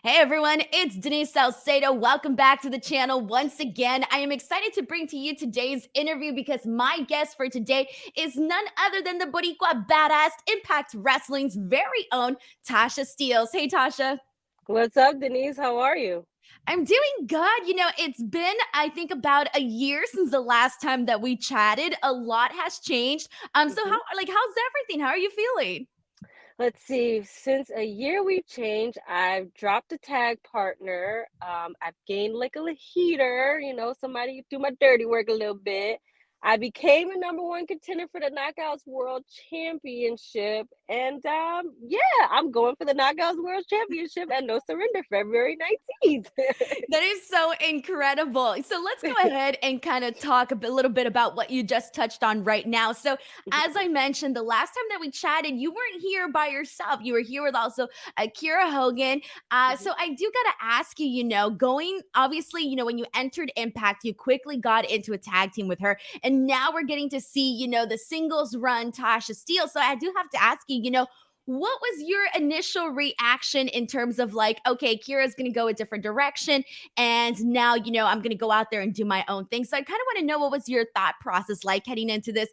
Hey everyone, it's Denise Salcedo. Welcome back to the channel once again. I am excited to bring to you today's interview because my guest for today is none other than the Boricua Badass, IMPACT Wrestling's very own Tasha Steelz. Hey Tasha. What's up, Denise? How are you? I'm doing good. It's been, I think, about a year since the last time that we chatted. A lot has changed. So hmm how's everything? How are you feeling? Let's see. Since a year we've changed, I've dropped a tag partner. I've gained like a heater, somebody do my dirty work a little bit. I became a number one contender for the Knockouts World Championship. And yeah, I'm going for the Knockouts World Championship at No Surrender February 19th. That is so incredible. So let's go ahead and kind of talk little bit about what you just touched on right now. So, as I mentioned, the last time that we chatted, you weren't here by yourself. You were here with also Akira Hogan. So, I do got to ask you, going obviously, when you entered Impact, you quickly got into a tag team with her. And now we're getting to see, the singles run Tasha Steele. So, I do have to ask you, what was your initial reaction in terms of like, okay, Kira's going to go a different direction, and now I'm going to go out there and do my own thing? So I kind of want to know, what was your thought process like heading into this,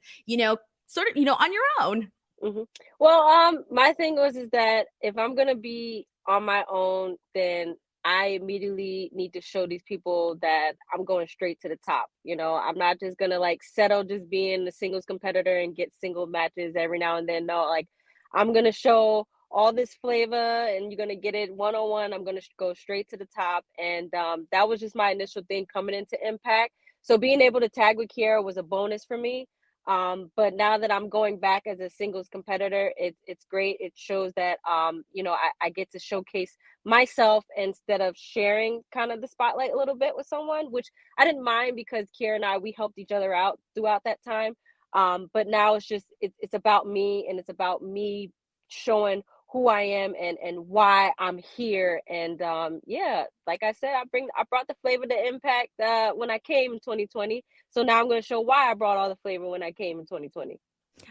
sort of, on your own? hmm Well, my thing is that if I'm gonna be on my own, then I immediately need to show these people that I'm going straight to the top. I'm not just gonna like settle just being the singles competitor and get single matches every now and then. No, like I'm gonna show all this flavor, and you're gonna get it one on one. I'm gonna go straight to the top, and that was just my initial thing coming into Impact. So being able to tag with Kiera was a bonus for me. But now that I'm going back as a singles competitor, it's great. It shows that I get to showcase myself instead of sharing kind of the spotlight a little bit with someone, which I didn't mind because Kiera and I, we helped each other out throughout that time. But now it's about me, and it's about me showing who I am and why I'm here. And yeah, like I said, I brought the flavor to Impact when I came in 2020. So now I'm going to show why I brought all the flavor when I came in 2020.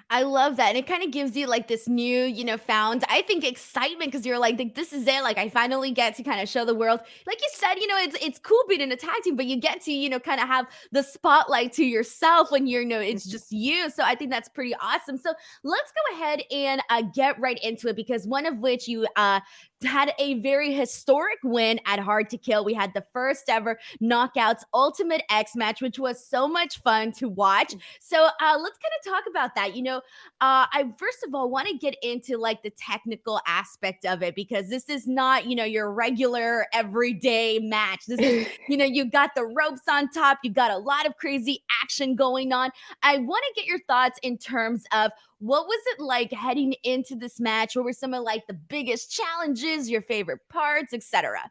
I love that. And it kind of gives you like this new, found, I think, excitement because you're like, this is it. Like, I finally get to kind of show the world. Like you said, it's cool being in a tag team, but you get to, kind of have the spotlight to yourself when you're, it's Mhm. just you. So I think that's pretty awesome. So let's go ahead and get right into it, because one of which you had a very historic win at Hard to Kill. We had the first ever Knockouts Ultimate X match, which was so much fun to watch. So let's kind of talk about that. I first of all want to get into like the technical aspect of it, because this is not, your regular everyday match. This is, you got the ropes on top, you got a lot of crazy action going on. I want to get your thoughts in terms of, what was it like heading into this match? What were some of like the biggest challenges, your favorite parts, etc.?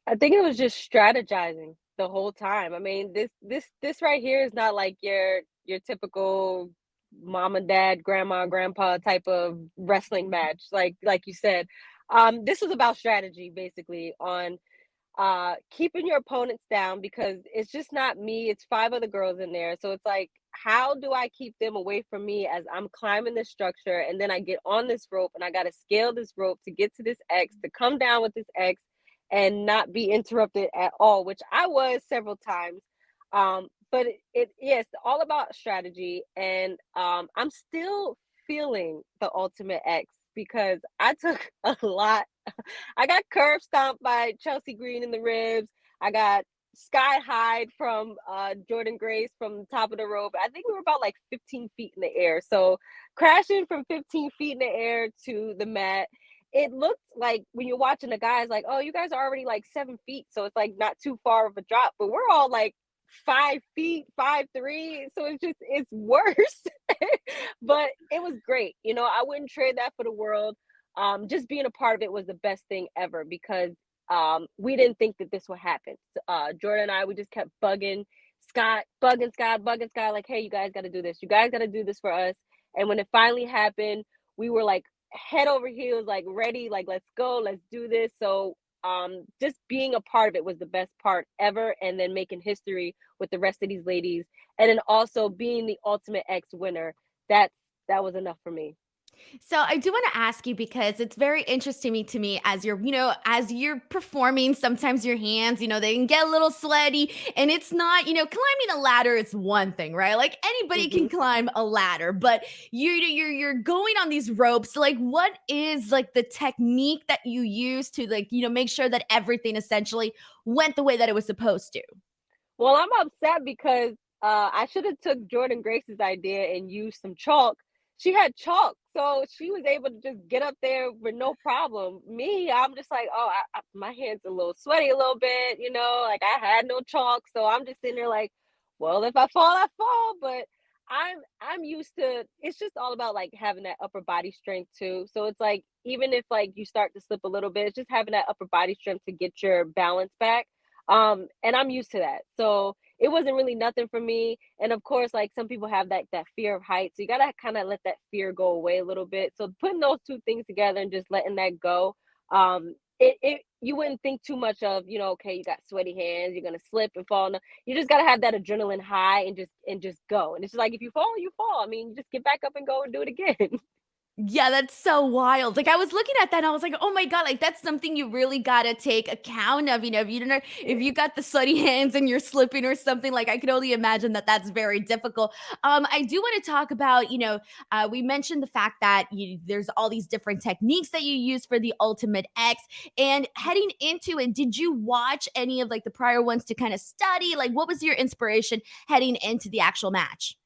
I think it was just strategizing the whole time. I mean, this right here is not like your typical mom and dad, grandma, grandpa type of wrestling match. Like you said, this was about strategy basically on keeping your opponents down, because it's just not me, it's five other girls in there. So it's like, how do I keep them away from me as I'm climbing this structure, and then I get on this rope and I got to scale this rope to get to this X, to come down with this X and not be interrupted at all, which I was several times. But yes, all about strategy. And I'm still feeling the ultimate X because I took a lot. I got curb stomped by Chelsea Green in the ribs. I got sky high from Jordan Grace from the top of the rope. I think we were about like 15 feet in the air. So crashing from 15 feet in the air to the mat, it looked like when you're watching the guys, like, oh, you guys are already like 7 feet. So it's like not too far of a drop, but we're all like 5 feet, 5'3". So it's worse. But it was great. I wouldn't trade that for the world. Just being a part of it was the best thing ever, because we didn't think that this would happen. Jordan and I, we just kept bugging Scott, like, hey, you guys got to do this. You guys got to do this for us. And when it finally happened, we were like head over heels, like ready, like, let's go, let's do this. So just being a part of it was the best part ever. And then making history with the rest of these ladies. And then also being the Ultimate X winner. That was enough for me. So I do want to ask you because it's very interesting to me as you're, as you're performing, sometimes your hands, they can get a little sweaty and it's not, climbing a ladder is one thing, right? Like anybody can Hmm. climb a ladder, but you're going on these ropes. Like what is like the technique that you use to like, make sure that everything essentially went the way that it was supposed to? Well, I'm upset because I should have took Jordan Grace's idea and used some chalk. She had chalk, so she was able to just get up there with no problem. Me, I'm just like, oh, my hands a little sweaty a little bit, like I had no chalk, so I'm just sitting there like, well, if I fall, I fall. But I'm used to. It's just all about like having that upper body strength too. So it's like even if like you start to slip a little bit, it's just having that upper body strength to get your balance back. And I'm used to that. So it wasn't really nothing for me. And of course, like some people have that fear of heights. So you gotta kind of let that fear go away a little bit. So putting those two things together and just letting that go, it you wouldn't think too much of, okay, you got sweaty hands, you're gonna slip and fall. No, you just gotta have that adrenaline high and just go. And it's just like if you fall, you fall. I mean, just get back up and go and do it again. Yeah, that's so wild. Like I was looking at that and I was like, "Oh my God, like that's something you really got to take account of, if you don't know if Yeah. you got the sweaty hands and you're slipping or something, like I could only imagine that that's very difficult." I do want to talk about, we mentioned the fact that there's all these different techniques that you use for the Ultimate X and heading into it, did you watch any of like the prior ones to kind of study? Like what was your inspiration heading into the actual match?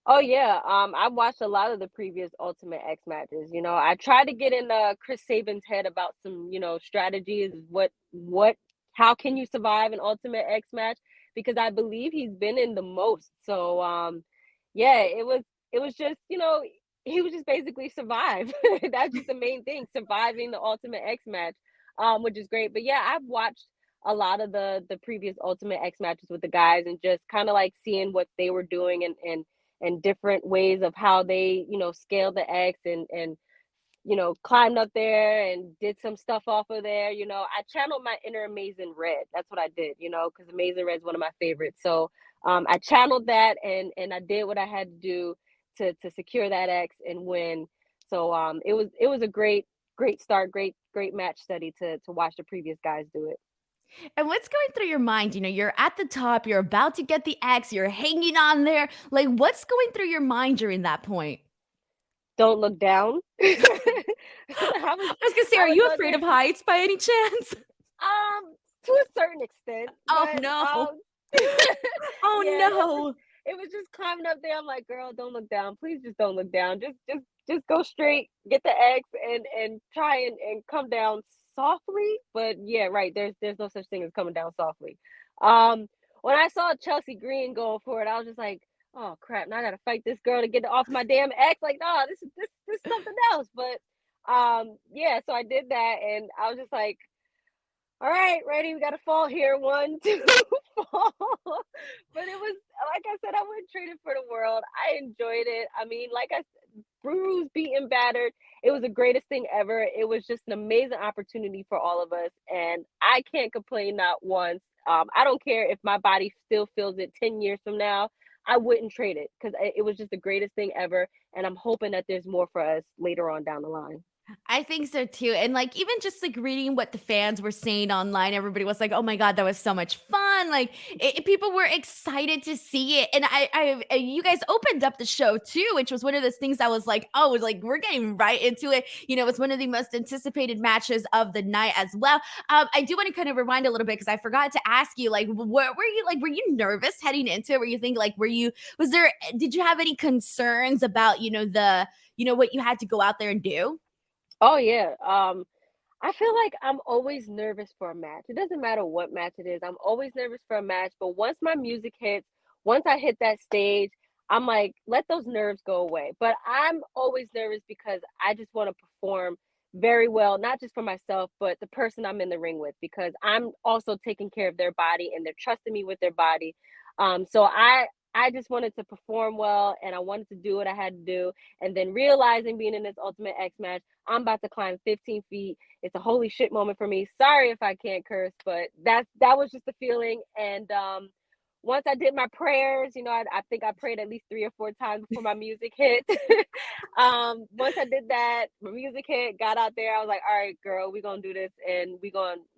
Oh yeah, I watched a lot of the previous Ultimate X matches. I tried to get in Chris Sabin's head about some, strategies. How can you survive an Ultimate X match? Because I believe he's been in the most. So, yeah, it was just, he was just basically survive. That's just the main thing, surviving the Ultimate X match, which is great. But yeah, I've watched a lot of the previous Ultimate X matches with the guys and just kind of like seeing what they were doing and different ways of how they, scaled the X and climbed up there and did some stuff off of there. I channeled my inner Amazing Red. That's what I did, because Amazing Red is one of my favorites. So I channeled that and I did what I had to do to secure that X and win. So it was a great start, great match study to watch the previous guys do it. And what's going through your mind? You're at the top, you're about to get the X, you're hanging on there. Like, what's going through your mind during that point? Don't look down. I was I was gonna say, I are was you on afraid there. of heights by any chance? To a certain extent, Oh but no. Oh yeah, no. it was just climbing up there. I'm like, girl, don't look down. Please just don't look down. Just go straight, get the X and try and come down softly. But yeah, right, there's no such thing as coming down softly. Um when I saw Chelsea Green going for it, I was just like, oh crap, now I gotta fight this girl to get off my damn X. Like, no, this is something else. But yeah, so I did that and I was just like, all right, ready? We got to fall here. One, two, fall. But it was, like I said, I wouldn't trade it for the world. I enjoyed it. I mean, like I said, bruised, beaten, battered. It was the greatest thing ever. It was just an amazing opportunity for all of us. And I can't complain not once. I don't care if my body still feels it 10 years from now. I wouldn't trade it because it was just the greatest thing ever. And I'm hoping that there's more for us later on down the line. I think so too. And like even just like reading what the fans were saying online, everybody was like, "Oh my God, that was so much fun!" Like people were excited to see it, and you guys opened up the show too, which was one of those things I was like, "Oh, like we're getting right into it." It's one of the most anticipated matches of the night as well. I do want to kind of rewind a little bit because I forgot to ask you, like, were you nervous heading into it? Were you thinking like, was there, did you have any concerns about what you had to go out there and do? Oh, yeah. I feel like I'm always nervous for a match. It doesn't matter what match it is. I'm always nervous for a match. But once my music hits, once I hit that stage, I'm like, let those nerves go away. But I'm always nervous because I just want to perform very well, not just for myself, but the person I'm in the ring with, because I'm also taking care of their body and they're trusting me with their body. So I just wanted to perform well and I wanted to do what I had to do. And then realizing being in this Ultimate X match, I'm about to climb 15 feet. It's a holy shit moment for me. Sorry if I can't curse, but that was just the feeling. And once I did my prayers, I think I prayed at least 3 or 4 times before my music hit. Once I did that, my music hit, got out there, I was like, all right, girl, we're gonna do this, and we're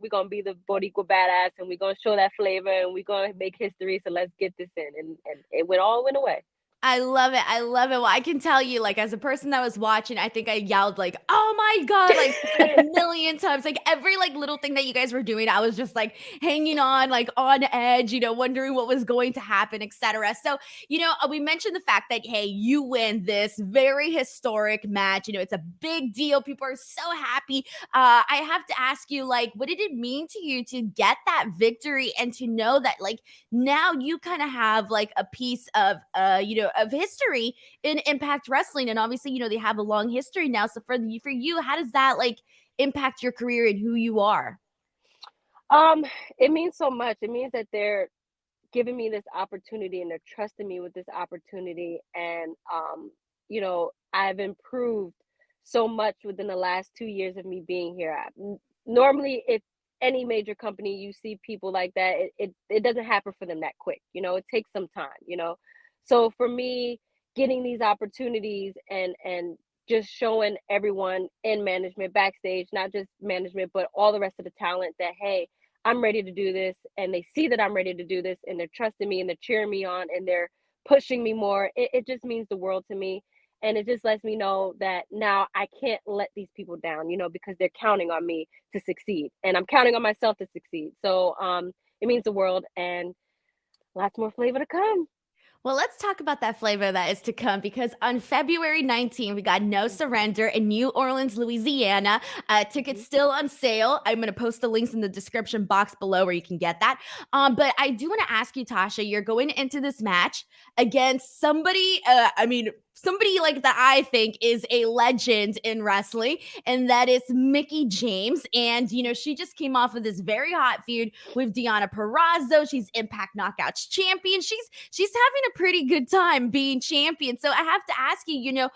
gonna be the Boricua Badass, and we're gonna show that flavor, and we're gonna make history. So let's get this in. And it went away. I love it. I love it. Well, I can tell you, like, as a person that was watching, I think I yelled like, "Oh my God," like a million times. Like every like little thing that you guys were doing, I was just like hanging on, like on edge, wondering what was going to happen, etc. So, we mentioned the fact that hey, you win this very historic match. It's a big deal. People are so happy. I have to ask you, like, what did it mean to you to get that victory and to know that, like, now you kind of have like a piece of of history in Impact Wrestling, and obviously they have a long history now. So for you, how does that like impact your career and who you are? Um, it means so much. It means that they're giving me this opportunity and they're trusting me with this opportunity. And I've improved so much within the last 2 years of me being here. Normally, if any major company you see people like that, it doesn't happen for them that quick. It takes some time. So for me, getting these opportunities and just showing everyone in management, backstage, not just management, but all the rest of the talent that, hey, I'm ready to do this, and they see that I'm ready to do this, and they're trusting me and they're cheering me on and they're pushing me more. It just means the world to me. And it just lets me know that now I can't let these people down, because they're counting on me to succeed, and I'm counting on myself to succeed. So it means the world, and lots more flavor to come. Well, let's talk about that flavor that is to come, because on February 19th, we got No Surrender in New Orleans, Louisiana. Tickets Mhm. still on sale. I'm going to post the links in the description box below where you can get that. But I do want to ask you, Tasha, you're going into this match against somebody, somebody like that I think is a legend in wrestling, and that is Mickie James. And, she just came off of this very hot feud with Deonna Purrazzo. She's Impact Knockouts champion. She's having a pretty good time being champion. So I have to ask you,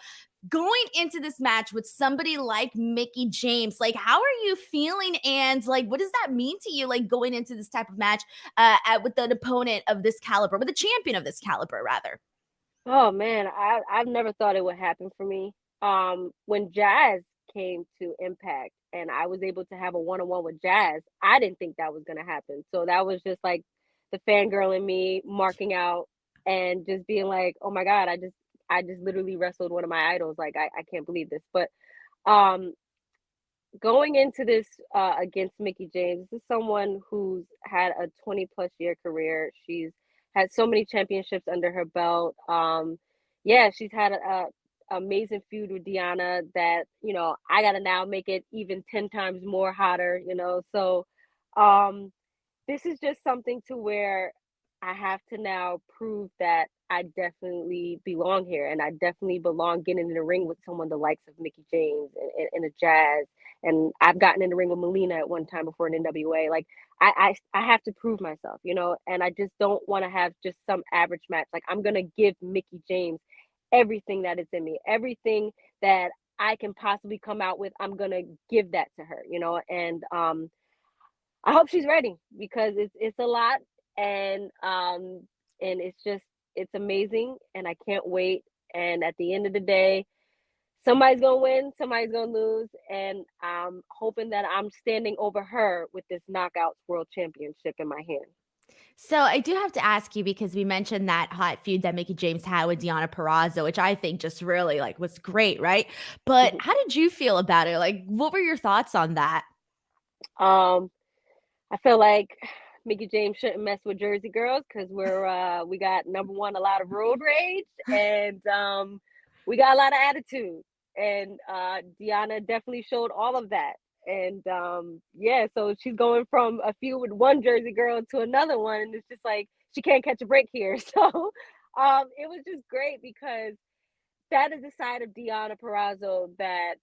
going into this match with somebody like Mickie James, like, how are you feeling? And like, what does that mean to you? Like going into this type of match with an opponent of this caliber, with a champion of this caliber, rather. Oh man, I've never thought it would happen for me. When Jazz came to Impact and I was able to have a one-on-one with Jazz, I didn't think that was gonna happen. So that was just like the fangirl in me marking out and just being like, oh my God, I just literally wrestled one of my idols. Like I can't believe this. But um going into this against Mickie James, this is someone who's had a 20 plus year career. She's had so many championships under her belt. Yeah, she's had a amazing feud with Deonna that, I gotta now make it even 10 times more hotter. So um this is just something to where I have to now prove that I definitely belong here, and I definitely belong getting in the ring with someone the likes of Mickie James and a Jazz. And I've gotten in the ring with Melina at one time before in NWA. Like I have to prove myself, and I just don't want to have just some average match. Like I'm gonna give Mickie James everything that is in me, everything that I can possibly come out with. I'm gonna give that to her, and I hope she's ready because it's a lot, and it's amazing, and I can't wait. And at the end of the day, somebody's gonna win, somebody's gonna lose, and I'm hoping that I'm standing over her with this Knockouts World Championship in my hand. So I do have to ask you, because we mentioned that hot feud that Mickie James had with Deonna Purrazzo, which I think just really like was great, right? But how did you feel about it? Like, what were your thoughts on that? um, I feel like Mickie James shouldn't mess with Jersey girls because we got number one a lot of road rage, and we got a lot of attitude, and Deanna definitely showed all of that. And yeah, so she's going from a feud with one Jersey girl to another one, and it's just like she can't catch a break here. So it was just great because that is the side of Deonna Purrazzo that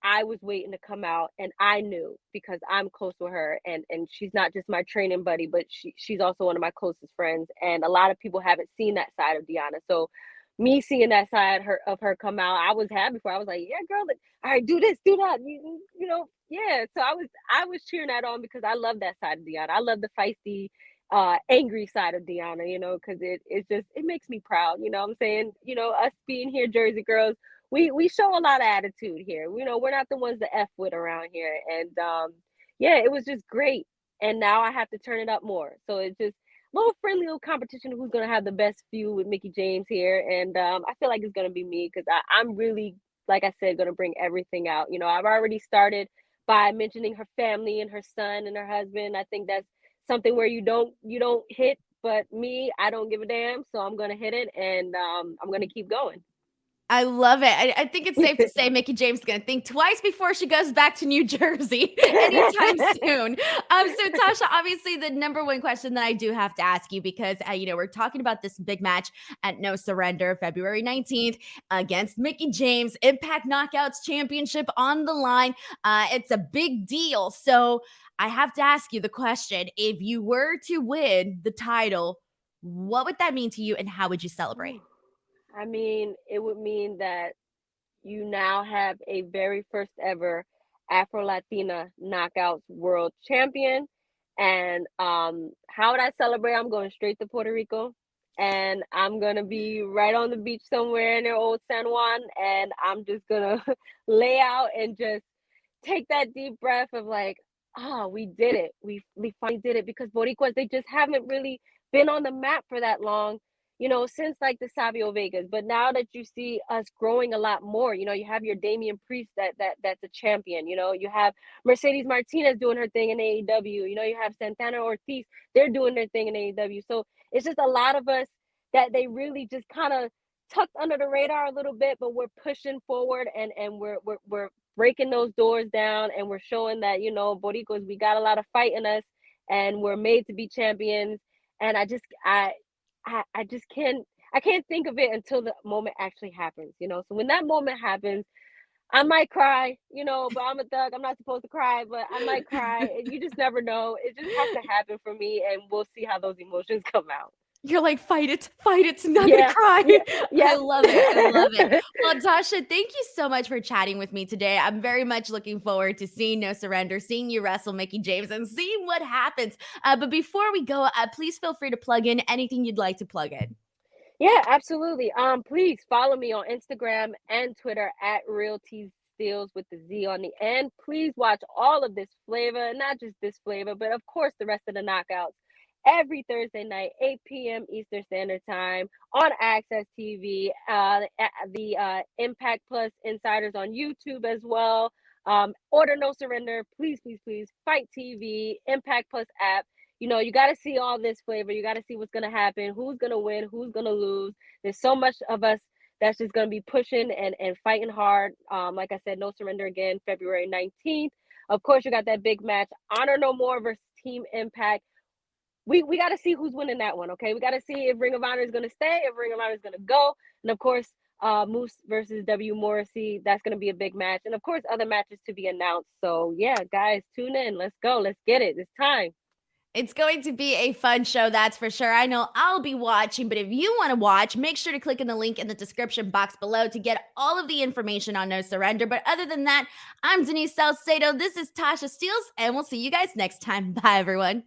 I was waiting to come out, and I knew because I'm close with her, and she's not just my training buddy, but she's also one of my closest friends, and a lot of people haven't seen that side of Deonna. So me seeing that side of her come out, I was happy for her. I was like, yeah, girl, like, all right, do this, do that, yeah. So I was cheering that on because I love that side of Deonna. I love the feisty angry side of Deanna, because it makes me proud. You know what I'm saying? Us being here, Jersey girls, we show a lot of attitude here. We're not the ones to F with around here. And yeah, it was just great. And now I have to turn it up more. So it's just little friendly little competition who's gonna have the best feud with Mickie James here. And I feel like it's gonna be me because I'm really, like I said, gonna bring everything out. I've already started by mentioning her family and her son and her husband. I think that's something where you don't hit, but me, I don't give a damn. So I'm gonna hit it, and I'm gonna keep going. I love it. I think it's safe to say Mickie James is going to think twice before she goes back to New Jersey anytime soon. So Tasha, obviously the number one question that I do have to ask you, because we're talking about this big match at No Surrender, February 19th against Mickie James, Impact Knockouts Championship on the line. It's a big deal. So I have to ask you the question: if you were to win the title, what would that mean to you, and how would you celebrate? I mean, it would mean that you now have a very first ever Afro Latina Knockouts World Champion. And how would I celebrate? I'm going straight to Puerto Rico, and I'm gonna be right on the beach somewhere near Old San Juan, and I'm just gonna lay out and just take that deep breath of like, oh, we did it. We finally did it, because Boricuas, they just haven't really been on the map for that long, since like the Savio Vegas. But now that you see us growing a lot more, you have your Damian Priest that's a champion. You have Mercedes Martinez doing her thing in AEW. You have Santana Ortiz, they're doing their thing in AEW. So it's just a lot of us that they really just kind of tucked under the radar a little bit, but we're pushing forward, and we're breaking those doors down, and we're showing that, Boricuas, we got a lot of fight in us, and we're made to be champions. And I just can't think of it until the moment actually happens. So when that moment happens, I might cry, but I'm a thug. I'm not supposed to cry, but I might cry. You just never know. It just has to happen for me, and we'll see how those emotions come out. You're like, fight it, I'm not gonna Yeah, cry. yeah, I yep. love it, I love it. Well, Tasha, thank you so much for chatting with me today. I'm very much looking forward to seeing No Surrender, seeing you wrestle Mickie James, and seeing what happens. But before we go, please feel free to plug in anything you'd like to plug in. Yeah, absolutely. Please follow me on Instagram and Twitter at Real T Steelz with the Z on the end. Please watch all of this flavor, not just this flavor, but of course the rest of the knockouts every Thursday night, 8 p.m. Eastern Standard Time on Access TV, the Impact Plus Insiders on YouTube as well. Order No Surrender, please, please, please. Fight TV, Impact Plus app. You got to see all this flavor. You got to see what's going to happen, who's going to win, who's going to lose. There's so much of us that's just going to be pushing and fighting hard. Like I said, No Surrender again, February 19th. Of course, you got that big match, Honor No More versus Team Impact. We got to see who's winning that one, okay? We got to see if Ring of Honor is going to stay, if Ring of Honor is going to go. And of course, Moose versus W. Morrissey, that's going to be a big match. And of course, other matches to be announced. So yeah, guys, tune in. Let's go. Let's get it. It's time. It's going to be a fun show, that's for sure. I know I'll be watching, but if you want to watch, make sure to click in the link in the description box below to get all of the information on No Surrender. But other than that, I'm Denise Salcedo. This is Tasha Steelz, and we'll see you guys next time. Bye, everyone.